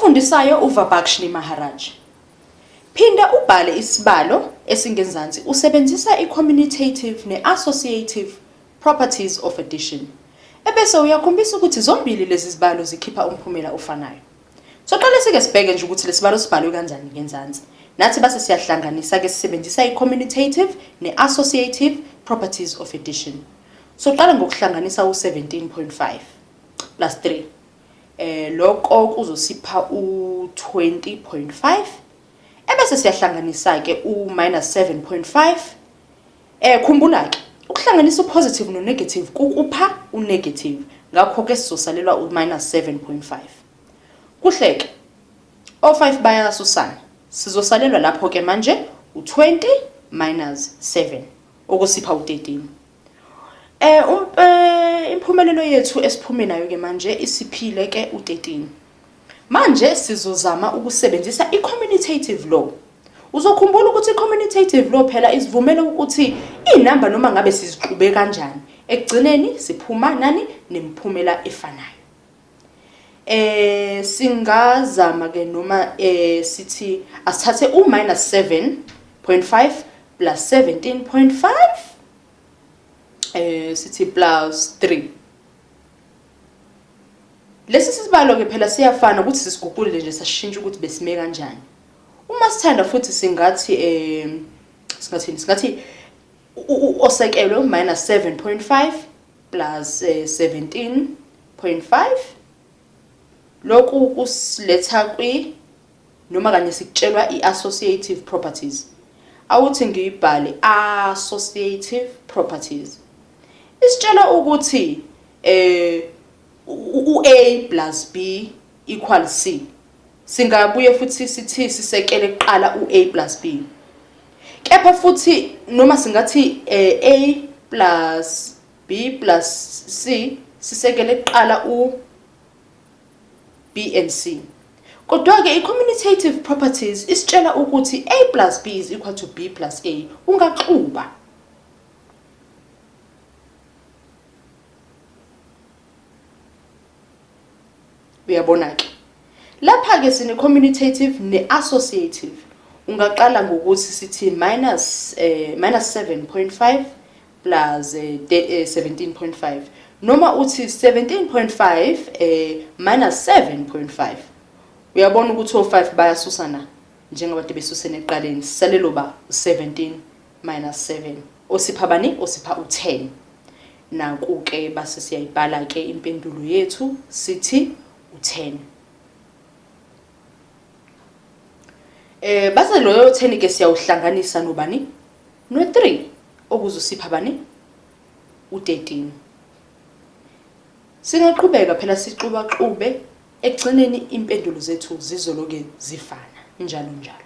Ofundisayo uVibhakshini Maharaj. Phinda ubhale isibalo esingezansi usebenzisa i-commutative ne-associative properties of addition. Ebese uyakhombisa ukuthi zombili lezi zibalo zikhipha umphumela ofanayo. So qale sike sibheke nje ukuthi lesibalo sibhalwe kanjani ngenzansi. Nathi base siyahlanganisa ke sisebenzisa i-commutative ne-associative properties of addition. So qala ngokuhlanganisa u17.5 plus 3. Lokho kuzosipha u20.5. Ebese siyahlanganisa ke u-7.5. Khumbula ke ukuhlanganisa upositive no-negative kukupha u-negative. Ngakho ke sizosalelwa u-7.5. Kuhle ke o5 bayasusana. Sizosalelwa lapho ke manje u20 minus 7 okusipha u13. Imphumelelo yethu esiphume nayo ke manje isiphile ke u13. Manje sizozama ukusebenzisa i-commutative law. Uzokhumbula ukuthi i-commutative law phela isivumela ukuthi inamba noma ngabe sizixube kanjani ekugcineni siphuma nani nemphumela efanayo. Singazama ke noma sithi asithathe u-7.5 plus 17.5 sithi plus 3. Lesi sibalo ke phela siyafana ukuthi sisiguqule nje sashintsha ukuthi besime kanjani. Uma sithanda futhi singathi osekelwe -7.5 plus 17.5 lokhu kusiletha kwi noma kanye sikutshelwa i-associative properties. Awuthi ngiyibhale associative properties. Isitshela ukuthi u-A plus B equals C. Singabuye futhi sithi sisekele kuqala u-A plus B. Kepha futhi noma singathi A plus B plus C sisekele kuqala u B and C. Kodwa ke i-commutative properties isitshela ukuthi A plus B is equal to B plus A. Ungaxuba. Uyabona ke. Lapha ke sine commutative ne-associative. Ungaqala ngokuthi sithi minus 7.5 plus 17.5. Noma uthi 17.5 minus 7.5. Uyabona ukuthi o5 bayasusana njengabantu besusene eqaleni. Sisalelo ba 17 minus 7. Osipha bani? Osipha u10. Naku ke base siyayibhala ke impendulo yethu sithi u10. Base loyo 10 ke siyawuhlanganisa nobani? No3 okuzosipha bani? U13. Singaqhubeka phela sixuba xube ekugcineni impendulo zethu zizoloke zifana njalo njalo.